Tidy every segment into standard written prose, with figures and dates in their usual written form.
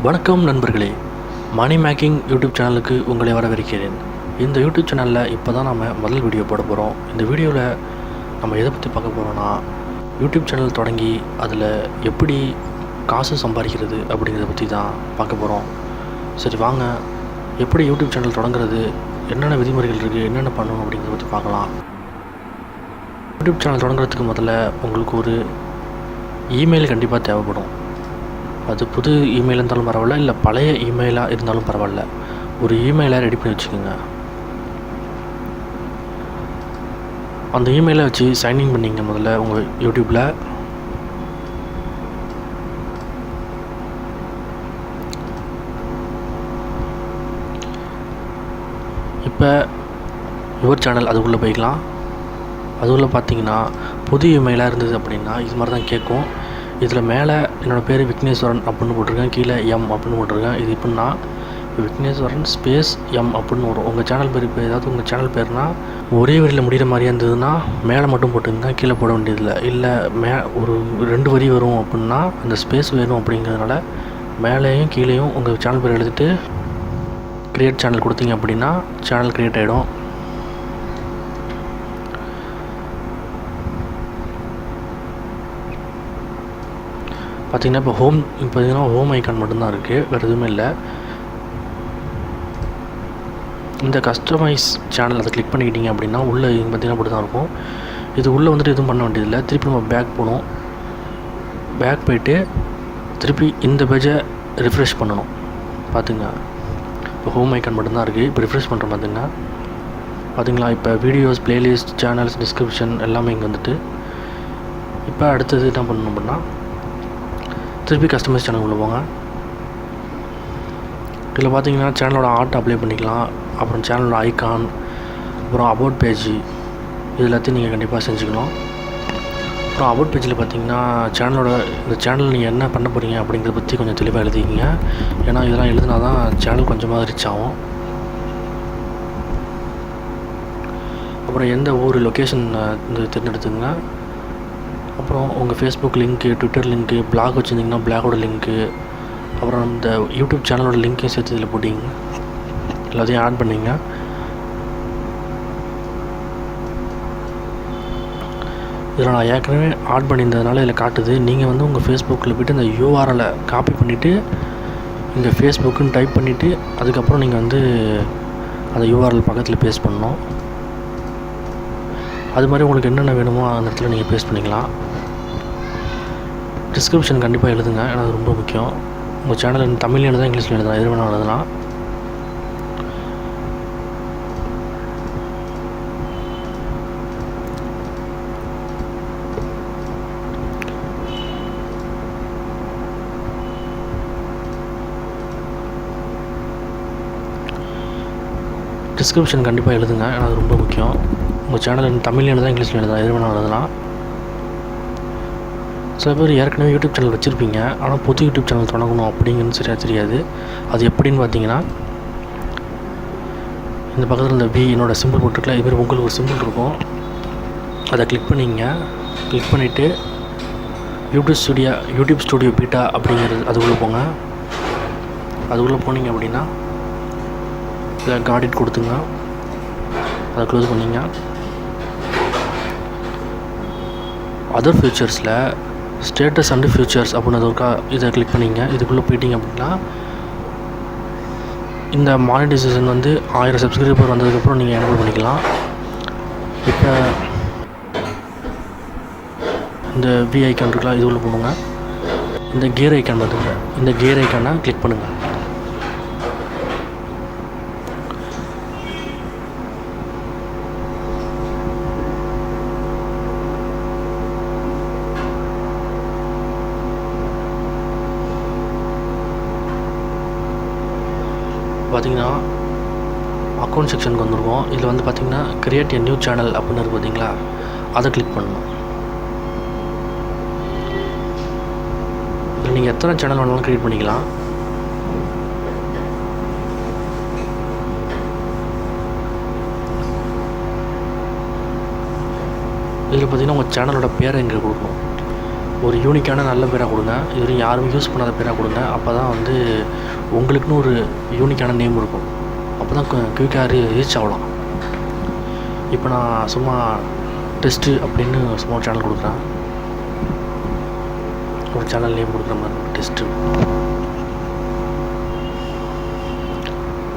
வணக்கம் நண்பர்களே, money making YouTube சேனலுக்கு உங்களை வரவேற்கிறேன். இந்த யூடியூப் சேனலில் இப்போ தான் நம்ம முதல் வீடியோ போட போகிறோம். இந்த வீடியோவில் நம்ம எதை பற்றி பார்க்க போகிறோன்னா, யூடியூப் சேனல் தொடங்கி அதில் எப்படி காசு சம்பாதிக்கிறது அப்படிங்கிறத பற்றி தான் பார்க்க போகிறோம். சரி வாங்க, எப்படி யூடியூப் சேனல் தொடங்குறது, என்னென்ன விதிமுறைகள் இருக்குது, என்னென்ன பண்ணணும் அப்படிங்கிறத பற்றி பார்க்கலாம். யூடியூப் சேனல் தொடங்குறதுக்கு முதல்ல உங்களுக்கு ஒரு இமெயில் கண்டிப்பாக தேவைப்படும். அது புது இமெயில் இருந்தாலும் பரவாயில்ல, இல்லை பழைய இமெயிலாக இருந்தாலும் பரவாயில்ல, ஒரு இமெயிலை ரெடி பண்ணி வச்சுக்கோங்க. அந்த இமெயிலை வச்சு சைன்இன் பண்ணிங்க முதல்ல உங்கள் யூடியூப்பில். இப்போ யுவர் சேனல் அதுக்குள்ளே போய்க்கலாம். அதுக்குள்ளே பார்த்தீங்கன்னா புது இமெயிலாக இருந்தது அப்படின்னா இது மாதிரி தான் கேட்கும். இதில் மேலே என்னோடய பேர் விக்னேஸ்வரன் அப்படின்னு போட்டிருக்கேன், கீழே எம் அப்படின்னு போட்டிருக்கேன். இது எப்படின்னா விக்னேஸ்வரன் ஸ்பேஸ் எம் அப்படின்னு வரும். உங்கள் சேனல் பேர் இப்போ ஏதாவது உங்கள் சேனல் பேர்னால் ஒரே வரியில் முடிகிற மாதிரியாக இருந்ததுன்னா மேலே மட்டும் போட்டுங்க, கீழே போட வேண்டியதில்லை. இல்லை ஒரு 2 வரி வரும் அப்படின்னா அந்த ஸ்பேஸ் வேணும் அப்படிங்கிறதுனால மேலேயும் கீழேயும் உங்கள் சேனல் பேர் எழுதிட்டு க்ரியேட் சேனல் கொடுத்தீங்க அப்படின்னா சேனல் க்ரியேட் ஆகிடும். பார்த்தீங்கன்னா இப்போ ஹோம் ஐக்கான் மட்டும்தான் இருக்குது, வேறு எதுவுமே இல்லை. இந்த கஸ்டமைஸ் சேனல் அதை கிளிக் பண்ணிக்கிட்டீங்க அப்படின்னா உள்ளே பார்த்தீங்கன்னா அப்படி தான் இருக்கும். இது உள்ளே வந்துட்டு எதுவும் பண்ண வேண்டியதில்லை. திருப்பி நம்ம பேக் போகணும். பேக் போயிட்டு திருப்பி இந்த பேஜை ரிஃப்ரெஷ் பண்ணணும். பார்த்துங்க, இப்போ ஹோம் ஐக்கான் மட்டும்தான் இருக்குது. இப்போ ரிஃப்ரெஷ் பண்ணுறோம் பார்த்தீங்களா. இப்போ வீடியோஸ், ப்ளேலிஸ்ட், சேனல்ஸ், டிஸ்கிரிப்ஷன் எல்லாமே இங்கே வந்துட்டு. இப்போ அடுத்தது என்ன பண்ணணும் அப்படின்னா திருப்பி கஸ்டமைஸ் சேனல் உள்ள போங்க. இதில் பார்த்தீங்கன்னா சேனலோட ஆர்ட் அப்ளை பண்ணிக்கலாம், அப்புறம் சேனலோட ஐக்கான், அப்புறம் அபவுட் பேஜ், இது எல்லாத்தையும் நீங்கள் கண்டிப்பாக செஞ்சுக்கணும். அப்புறம் அபவுட் பேஜில் பார்த்தீங்கன்னா இந்த சேனல் நீங்கள் என்ன பண்ண போகிறீங்க அப்படிங்கிறத பற்றி கொஞ்சம் தெளிவாக எழுதிக்கிங்க. ஏன்னா இதெல்லாம் எழுதினா தான் சேனல் கொஞ்சமாக ரீச் ஆகும். அப்புறம் எந்த ஊர் லொக்கேஷன் தேர்ந்தெடுத்துங்க. அப்புறம் உங்கள் Facebook link, Twitter link, blog வச்சுருந்திங்கன்னா பிளாகோட லிங்க்கு, அப்புறம் இந்த யூடியூப் சேனலோட லிங்க்கையும் சேர்த்து இதில் போட்டிங்க. எல்லாத்தையும் ஆட் பண்ணிங்க. இதில் நான் ஏற்கனவே ஆட் பண்ணியிருந்ததுனால இதில் காட்டுது. நீங்கள் வந்து உங்கள் ஃபேஸ்புக்கில் போய்ட்டு இந்த யூஆர்எலை காப்பி பண்ணிவிட்டு இங்கே ஃபேஸ்புக்குன்னு டைப் பண்ணிவிட்டு அதுக்கப்புறம் நீங்கள் வந்து அந்த யூஆர்எல் பக்கத்தில் பேஸ்ட் பண்ணணும். அது மாதிரி உங்களுக்கு என்னென்ன வேணுமோ அந்த இடத்துல நீங்கள் பேஸ்ட் பண்ணிக்கலாம். டிஸ்கிரிப்ஷன் கண்டிப்பாக எழுதுங்க, ஏன்னா அது ரொம்ப முக்கியம். உங்கள் சேனல் தமிழ் எழுதலாம், இங்கிலீஷில் எழுதலாம், எது வேணாலும் எழுதலாம். டிஸ்கிரிப்ஷன் கண்டிப்பாக எழுதுங்க, ஏன்னா அது ரொம்ப முக்கியம். உங்கள் சேனல் தமிழ் எழுதலாம், இங்கிலீஷில் எழுதலாம், எது வேணாலும் எழுதலாம். சில பேர் ஏற்கனவே யூடியூப் சேனல் வச்சுருப்பீங்க, ஆனால் புது யூடியூப் சேனல் தொடங்கணும் அப்படிங்கிறது சரியாக தெரியாது. அது எப்படின்னு பார்த்தீங்கன்னா இந்த பக்கத்தில் இந்த என்னோடய சிம்பிள் போட்டுருக்கல, இதுமாதிரி உங்களுக்கு ஒரு சிம்பிள் இருக்கும், அதை கிளிக் பண்ணிங்க. கிளிக் பண்ணிவிட்டு யூடியூப் ஸ்டுடியோ பீட்டா அப்படிங்கிறது அதுக்குள்ளே போங்க. அதுக்குள்ளே போனீங்க அப்படின்னா இல்லை காடிட் கொடுத்துங்க, அதை க்ளோஸ் பண்ணிங்க. அதர் ஃபியூச்சர்ஸில் ஸ்டேட்டஸ் அண்டு ஃபியூச்சர்ஸ் அப்படின்னு இருக்கா, இதை கிளிக் பண்ணிங்க. இதுக்குள்ளே போயிட்டீங்க அப்படின்னா இந்த மானிட்டைசேஷன் வந்து 1000 சப்ஸ்கிரைபர் வந்ததுக்கப்புறம் நீங்கள் எனேபிள் பண்ணிக்கலாம். இப்போ இந்த ஐக்கான் இருக்கலாம், இதுக்குள்ளே போடுங்க. இந்த கியர் ஐக்கான் பார்த்துங்க, இந்த கியர் ஐக்கானை கிளிக் பண்ணுங்கள். பார்த்தீங்கன்னா அக்கௌண்ட் செக்ஷனுக்கு வந்துருக்கோம். இதில் வந்து பார்த்திங்கன்னா கிரியேட் எ நியூ சேனல் அப்படின்னு இருக்குது பார்த்தீங்களா, அதை கிளிக் பண்ணணும். இதில் நீங்கள் எத்தனை சேனல் வேணாலும் க்ரியேட் பண்ணிக்கலாம். இதில் பார்த்திங்கன்னா உங்கள் சேனலோட பேரை இங்கே கொடுக்கணும். ஒரு யூனிக்கான நல்ல பேராக கொடுங்க. இதுவரையும் யாரும் யூஸ் பண்ணாத பேராக கொடுங்க. அப்போ தான் வந்து உங்களுக்குன்னு ஒரு யூனிக்கான நேம் இருக்கும். அப்போ தான் குயிக்காக ரீச் ஆகலாம். இப்போ நான் சும்மா டெஸ்ட்டு அப்படின்னு சும்மா ஒரு சேனல் கொடுக்குறேன். ஒரு சேனல் நேம் கொடுக்குற மாதிரி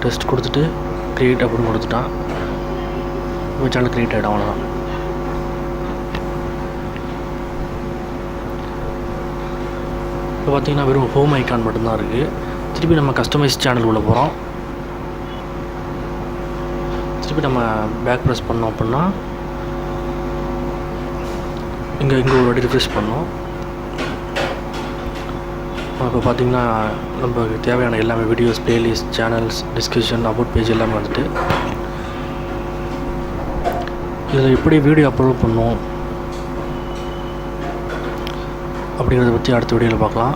டெஸ்ட் கொடுத்துட்டு க்ரியேட் அப்படின்னு கொடுத்துட்டான். இப்போ சேனல் க்ரியேட் ஆகிடும். அவ்வளோதான். இப்போ பார்த்திங்கன்னா வெறும் ஹோம் ஐக்கான் மட்டும்தான் இருக்குது. திருப்பி நம்ம கஸ்டமைஸ் சேனல் உள்ள போகிறோம். திருப்பி நம்ம பேக் ப்ரெஸ் பண்ணோம் அப்படின்னா இங்கே ஒரு வாட்டி ரிஃப்ரெஷ் பண்ணோம். இப்போ பார்த்திங்கன்னா நமக்கு தேவையான எல்லாமே videos, playlist, channels, description, about page எல்லாமே வந்துட்டு இதில் எப்படி வீடியோ அப்லோட் பண்ணணும் அப்படிங்கிறத பற்றி அடுத்த வீடியோவில் பார்க்கலாம்.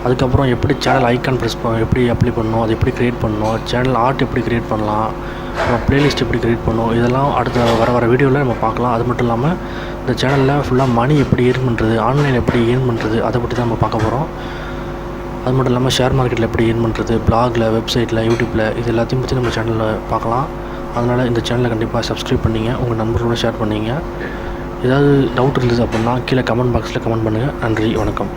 அதுக்கப்புறம் எப்படி சேனல் ஐக்கான் ப்ரெஸ் எப்படி அப்ளை பண்ணணும், அது எப்படி க்ரியேட் பண்ணணும், சேனல் ஆர்ட் எப்படி க்ரியேட் பண்ணலாம், அப்புறம் ப்ளேலிஸ்ட் எப்படி க்ரியேட் பண்ணணும், இதெல்லாம் அடுத்த வர வீடியோவில் நம்ம பார்க்கலாம். அது மட்டும் இல்லாமல் இந்த சேனலில் ஃபுல்லாக மணி எப்படி ஏர்ன் பண்ணுறது, ஆன்லைன் எப்படி ஏர்ன் பண்ணுறது, அதை பற்றி தான் நம்ம பார்க்க போகிறோம். அது மட்டும் இல்லாமல் ஷேர் மார்க்கெட்டில் எப்படி ஏர்ன் பண்ணுறது, பிளாகில், வெப்சைட்டில், யூடியூப்பில், இது எல்லாத்தையும் பற்றி நம்ம சேனலில் பார்க்கலாம். அதனால் இந்த சேனலை கண்டிப்பாக சப்ஸ்கிரைப் பண்ணிங்க, உங்கள் நண்பர்களோட ஷேர் பண்ணிங்க. ஏதாவது டவுட் இருந்தது அப்படின்னா கீழே கமெண்ட் பாக்ஸில் கமெண்ட் பண்ணுங்கள். நன்றி, வணக்கம்.